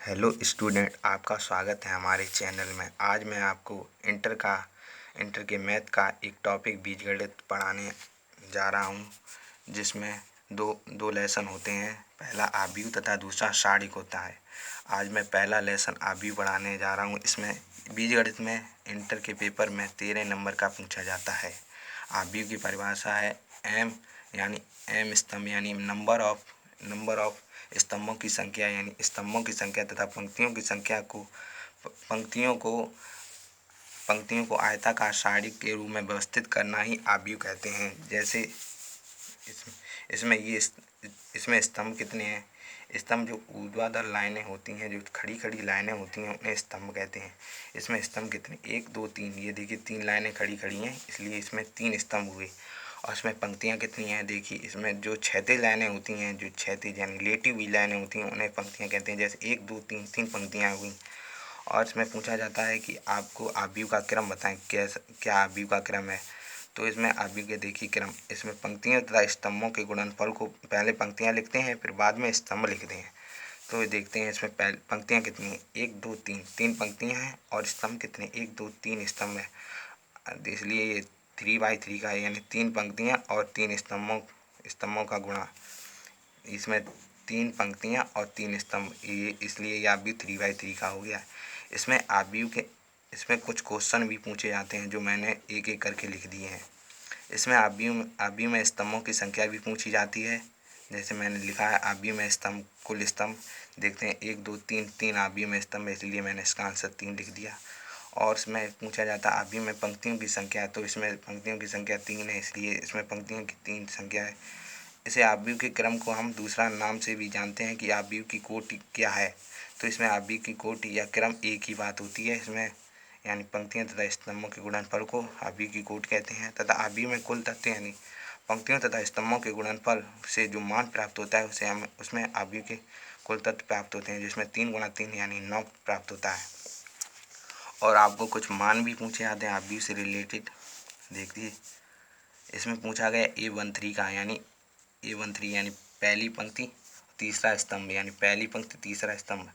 Hello student, आपका स्वागत है हमारे चैनल में। आज मैं आपको इंटर के मैथ का एक टॉपिक बीजगणित पढ़ाने जा रहा हूँ, जिसमें दो लेसन होते हैं। पहला आव्यूह तथा दूसरा शारिक होता है। आज मैं पहला लेसन आव्यूह पढ़ाने जा रहा हूँ। इसमें बीजगणित में इंटर के पेपर में 13 नंबर का पूछा जाता है। आव्यूह की परिभाषा है एम, यानी एम स्तंभ यानी नंबर ऑफ स्तंभों की संख्या, यानी स्तंभों की संख्या तथा पंक्तियों को आयताकार सारणी के रूप में व्यवस्थित करना ही आव्यूह कहते हैं। जैसे इसमें स्तंभ कितने हैं? स्तंभ जो ऊर्ध्वाधर लाइनें होती हैं, जो खड़ी खड़ी लाइनें होती हैं, उन्हें स्तंभ कहते हैं। इसमें स्तंभ कितने? 1 2 3। ये देखिए 3 लाइनें खड़ी खड़ी हैं, इसलिए इसमें 3 स्तंभ हुए। और इसमें पंक्तियाँ कितनी हैं? देखिए इसमें जो क्षैतिज लाइनें होती हैं, जो क्षैतिज यानी लेटी हुई लाइनें होती हैं, उन्हें पंक्तियाँ कहते हैं। जैसे 1 2 3, 3 पंक्तियाँ हुई। और इसमें पूछा जाता है कि आपको आव्यूह का क्रम बताएं, क्या आव्यूह का क्रम है। तो इसमें आव्यूह के देखिए क्रम, इसमें पंक्तियों तथा स्तंभों के गुणनफल को पहले पंक्तियाँ लिखते हैं, फिर बाद में स्तंभ लिखते हैं। तो देखते हैं इसमें पहले पंक्तियाँ कितनी हैं? 1 2 3, 3 पंक्तियाँ हैं। और स्तंभ कितने? 1 2 3 स्तंभ है, इसलिए ये 3/3 का है, यानी 3 पंक्तियाँ और 3 स्तंभों का गुणा। इसमें 3 पंक्तियाँ और 3 स्तंभ, ये इसलिए ये आव्यूह 3/3 का हो गया। इसमें कुछ क्वेश्चन भी पूछे जाते हैं, जो मैंने एक एक करके लिख दिए हैं। इसमें आव्यूह में स्तंभों की संख्या भी पूछी जाती है। जैसे मैंने लिखा है आव्यूह में स्तंभ, कुल स्तंभ देखते हैं 1 2 3, 3 आव्यूह में स्तंभ है, इसलिए मैंने इसका आंसर 3 लिख दिया। और इसमें पूछा जाता है आव्यूह में पंक्तियों की संख्या, तो इसमें पंक्तियों की संख्या 3 है, इसलिए इसमें पंक्तियों की 3 संख्या है। इसे आव्यूह के क्रम को हम दूसरा नाम से भी जानते हैं कि आव्यूह की कोटि क्या है। तो इसमें आव्यूह की कोटि या क्रम एक ही बात होती है। इसमें यानी पंक्तियों तथा स्तंभों के गुणनफल को आव्यूह की कोटि कहते हैं। तथा आव्यूह में कुल तत्व यानी पंक्तियों तथा स्तंभों के गुणनफल से जो मान प्राप्त होता है, उसमें आव्यूह के कुल तत्व प्राप्त होते हैं, जिसमें 3 × 3 यानी 9 प्राप्त होता है। और आपको कुछ मान भी पूछे जाते हैं आव्यूह से रिलेटेड। देखिए इसमें पूछा गया A13 का, यानी A13 यानी पहली पंक्ति तीसरा स्तंभ, यानी पहली पंक्ति तीसरा स्तंभ।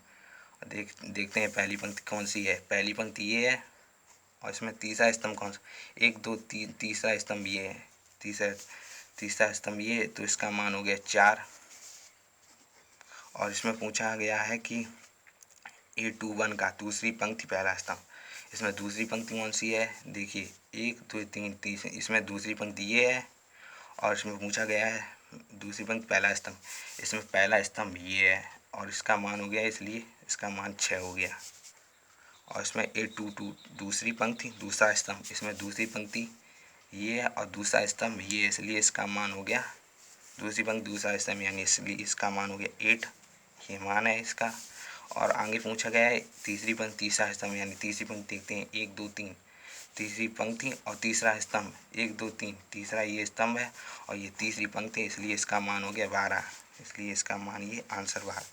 देखते हैं पहली पंक्ति कौन सी है। पहली पंक्ति ये है, और इसमें तीसरा स्तंभ कौन सा? 1 2 3, तीसरा स्तंभ ये है। तीसरा स्तंभ ये, तो इसका मान हो गया 4। और इसमें पूछा गया है कि A21 का दूसरी पंक्ति पहला स्तंभ। इसमें दूसरी पंक्ति कौन सी है? देखिए 1 2 3 तीसरी, इसमें दूसरी पंक्ति ये है। और इसमें पूछा गया है दूसरी पंक्ति पहला स्तंभ, इसमें पहला स्तंभ ये है, और इसका मान हो गया, इसलिए इसका मान 6 हो गया। और इसमें A22 दूसरी पंक्ति दूसरा स्तंभ, इसमें दूसरी पंक्ति ये है और दूसरा स्तंभ ये है, इसलिए इसका मान हो गया दूसरी पंक्ति दूसरा स्तंभ, यानी इसलिए इसका मान हो गया 8। ये मान है इसका। और आगे पूछा गया है तीसरी पंक्ति तीसरा स्तंभ, यानी तीसरी पंक्ति देखते हैं 1 2 3, तीसरी पंक्ति और तीसरा स्तंभ 1 2 3, तीसरा ये स्तंभ है और ये तीसरी पंक्ति, इसलिए इसका मान हो गया 12, इसलिए इसका मान ये आंसर 12।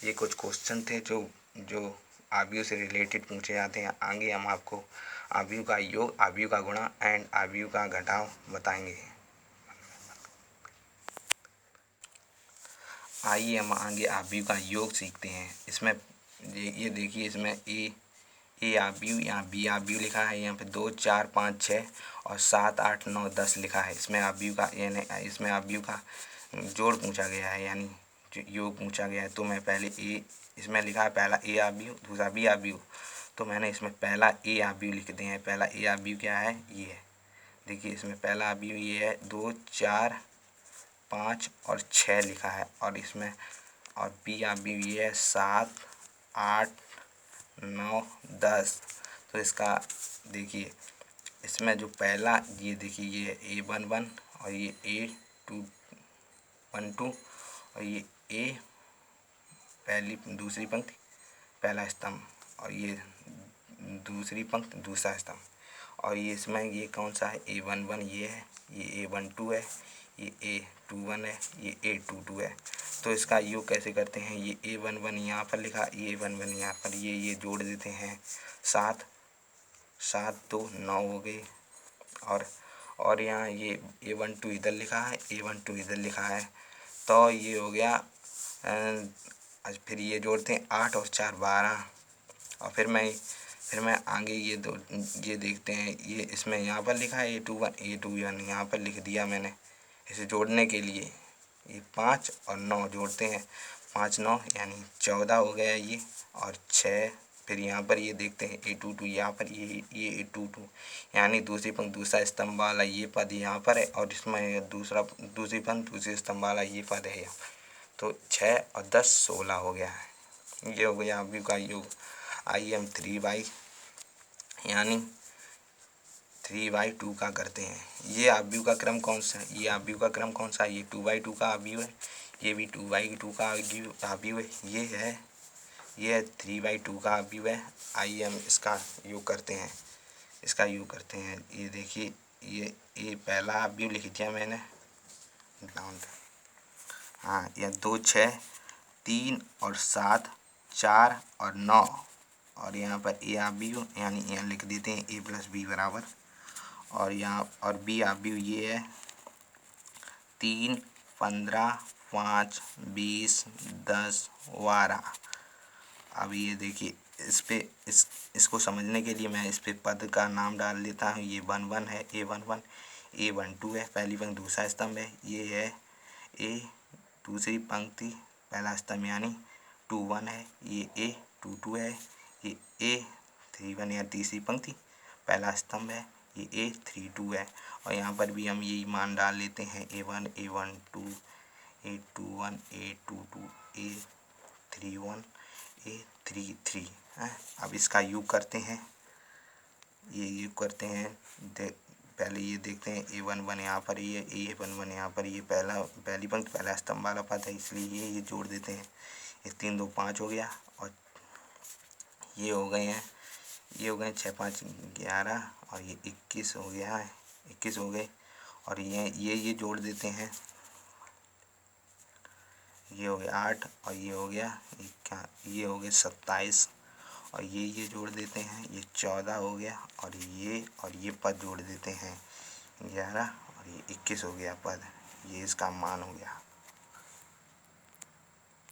ये कुछ क्वेश्चन थे जो आव्यूह से रिलेटेड पूछे जाते हैं। आगे हम आपको आव्यूह का योग, आव्यूह का गुणा एंड आव्यूह का घटाव बताएंगे। आइए हम आगे आव्यूह का योग सीखते हैं। इसमें ये देखिए, इसमें ए आव्यूह, यहाँ बी आव्यूह लिखा है, यहाँ पे 2 4 5 6 और 7 8 9 10 लिखा है। इसमें आव्यूह का यानी इसमें आव्यूह का जोड़ पूछा गया है, यानी जो योग पूछा गया है। तो मैं पहले इसमें लिखा है पहला ए आव्यूह, दूसरा बी आव्यूह, तो मैंने इसमें पहला ए आव्यूह लिख दिए हैं। पहला ए आव्यूह क्या है? ये है। देखिए इसमें पहला आव्यूह ये है, 2 4 5 और 6 लिखा है। और इसमें और बी आव्यूह ये है 7 8 9 10। तो इसका देखिए इसमें जो पहला ये देखिए ये A11 और ये A12 और ये ए पहली दूसरी पंक्ति पहला स्तंभ, और ये दूसरी पंक्ति दूसरा स्तंभ। और ये इसमें ये कौन सा है? A11 ये है, ये A12 है, ये A21 है, ये A22 है। तो इसका योग कैसे करते हैं? ये A11 यहाँ पर लिखा, ये A11 यहाँ पर, ये जोड़ देते हैं 7 7 2 9 हो गए। और यहाँ ये A12 इधर लिखा है, A12 इधर लिखा है, तो ये हो गया आज फिर ये जोड़ते हैं 8 और 4 12। और फिर मैं आगे ये देखते हैं, ये इसमें यहाँ पर लिखा है A21 यहाँ पर लिख दिया मैंने इसे जोड़ने के लिए। ये 5 और 9 जोड़ते हैं, 5 9 यानी 14 हो गया ये, और 6। फिर यहाँ पर ये देखते हैं A22 यहाँ पर ये A22 यानी दूसरा स्तंभ वाला ये पद यहाँ पर है, और इसमें दूसरी स्तंभ वाला ये पद है यहाँ। तो 6 और 10 16 हो गया है। ये हो गया अभी का योग। आइए हम 3/, यानी 3/2 का करते हैं। ये आव्यूह का क्रम कौन सा है? ये आव्यूह का क्रम कौन सा है? ये 2/2 का आव्यूह है। ये भी 2/2 का आव्यूह है। ये है 3/2 का आव्यूह है। आइए हम इसका योग करते हैं। ये देखिए, ये पहला आव्यूह लिख दिया मैंने डाउन। हाँ, यह 2 6 3 और 7 4 और 9, और यहाँ पर ए आव्यूह यानी यहाँ लिख देते हैं A + B बराबर। और यहाँ और बी आव्यूह ये है 3 15 5 20 10 12। अब ये देखिए, इसको समझने के लिए मैं इस पे पद का नाम डाल देता हूँ। ये 1 है, A11, A12 है पहली पंक्ति दूसरा स्तंभ है। ये है A दूसरी पंक्ति पहला स्तंभ यानी 21 है। ये A22 है। ये A31 या तीसरी पंक्ति पहला स्तंभ है। ये A32 है। और यहाँ पर भी हम यही मान डाल लेते हैं A1 A12 A21 A22 A31 A33 है। अब इसका योग करते हैं। ये योग करते हैं। पहले ये देखते हैं A11 यहाँ पर, ये A11 यहाँ पर, ये पहली पंक्ति पहला स्तंभ वाला पद है, इसलिए ये जोड़ देते हैं। ये 3 2 5 हो गया, और ये हो गए 6 5 11, और ये 21 हो गया है, 21 हो गए। और ये जोड़ देते हैं। ये हो गया 8, और ये हो गया 27, और ये जोड़ देते हैं, ये 14 हो गया। और ये पद जोड़ देते हैं 11, और ये 21 हो गया पद। ये इसका मान हो गया।